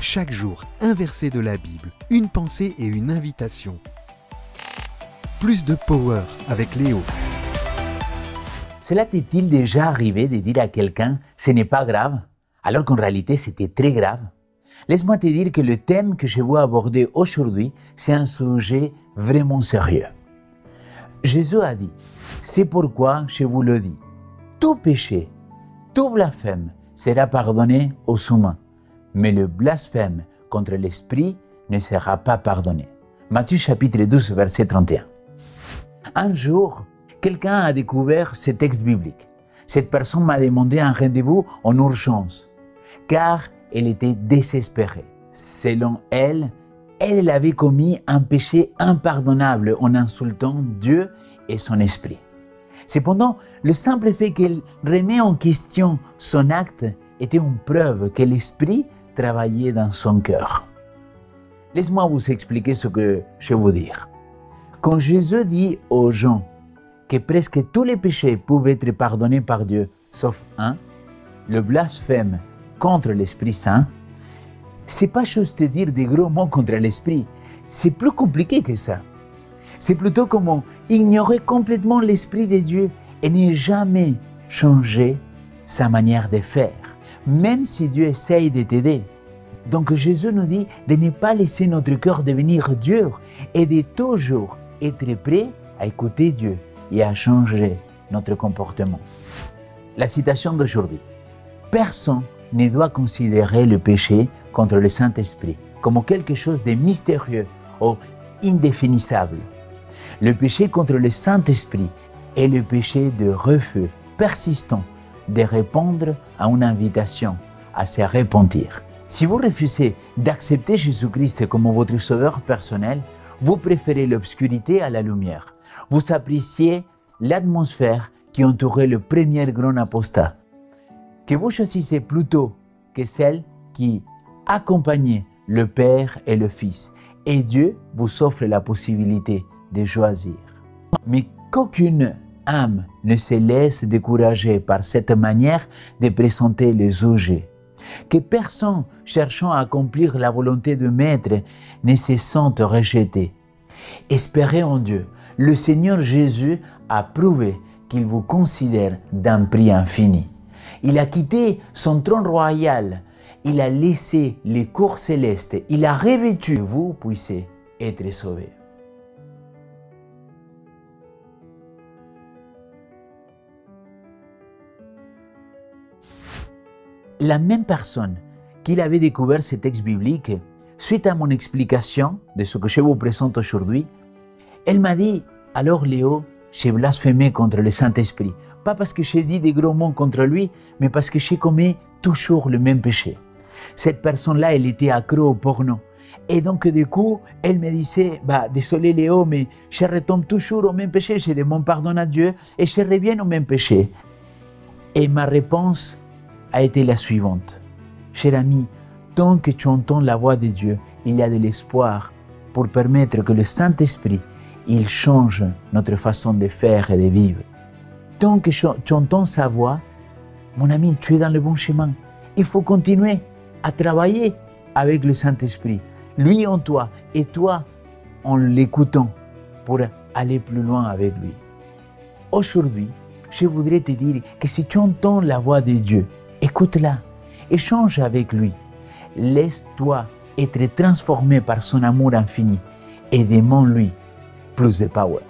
Chaque jour, un verset de la Bible, une pensée et une invitation. Plus de power avec Léo. Cela t'est-il déjà arrivé de dire à quelqu'un « ce n'est pas grave » alors qu'en réalité c'était très grave? Laisse-moi te dire que le thème que je veux aborder aujourd'hui, c'est un sujet vraiment sérieux. Jésus a dit « c'est pourquoi je vous le dis, tout péché, tout blasphème sera pardonné aux humains, mais le blasphème contre l'Esprit ne sera pas pardonné. » Matthieu chapitre 12, verset 31. Un jour, quelqu'un a découvert ce texte biblique. Cette personne m'a demandé un rendez-vous en urgence, car elle était désespérée. Selon elle, elle avait commis un péché impardonnable en insultant Dieu et son esprit. Cependant, le simple fait qu'elle remet en question son acte était une preuve que l'esprit travaillait dans son cœur. Laisse-moi vous expliquer ce que je veux dire. Quand Jésus dit aux gens que presque tous les péchés pouvaient être pardonnés par Dieu, sauf un, le blasphème contre l'Esprit Saint, c'est pas juste dire des gros mots contre l'Esprit, c'est plus compliqué que ça. C'est plutôt comme ignorer complètement l'Esprit de Dieu et ne jamais changer sa manière de faire, même si Dieu essaye de t'aider. Donc Jésus nous dit de ne pas laisser notre cœur devenir dur et de toujours être prêt à écouter Dieu et à changer notre comportement. La citation d'aujourd'hui. Personne ne doit considérer le péché contre le Saint-Esprit comme quelque chose de mystérieux ou indéfinissable. Le péché contre le Saint-Esprit est le péché de refus persistant de répondre à une invitation à se repentir. Si vous refusez d'accepter Jésus-Christ comme votre sauveur personnel, vous préférez l'obscurité à la lumière. Vous appréciez l'atmosphère qui entourait le premier grand apostat, que vous choisissez plutôt que celle qui accompagnait le Père et le Fils. Et Dieu vous offre la possibilité de choisir. Mais qu'aucune âme ne se laisse décourager par cette manière de présenter les sujets. Que personne cherchant à accomplir la volonté du Maître ne se sente rejeté. Espérez en Dieu. Le Seigneur Jésus a prouvé qu'il vous considère d'un prix infini. Il a quitté son trône royal. Il a laissé les cours célestes. Il a revêtu que vous puissiez être sauvés. La même personne qu'il avait découvert ce texte biblique, suite à mon explication de ce que je vous présente aujourd'hui, elle m'a dit « Alors Léo, j'ai blasphémé contre le Saint-Esprit. Pas parce que j'ai dit des gros mots contre lui, mais parce que j'ai commis toujours le même péché. » Cette personne-là, elle était accro au porno. Et donc, du coup, elle me disait « Désolé Léo, mais je retombe toujours au même péché, je demande pardon à Dieu et je reviens au même péché. » Et ma réponse a été la suivante. « Cher ami, tant que tu entends la voix de Dieu, il y a de l'espoir pour permettre que le Saint-Esprit il change notre façon de faire et de vivre. Tant que tu entends sa voix, mon ami, tu es dans le bon chemin. Il faut continuer à travailler avec le Saint-Esprit, lui en toi et toi en l'écoutant pour aller plus loin avec lui. Aujourd'hui, je voudrais te dire que si tu entends la voix de Dieu, écoute-la, échange avec lui, laisse-toi être transformé par son amour infini et demande-lui plus de power.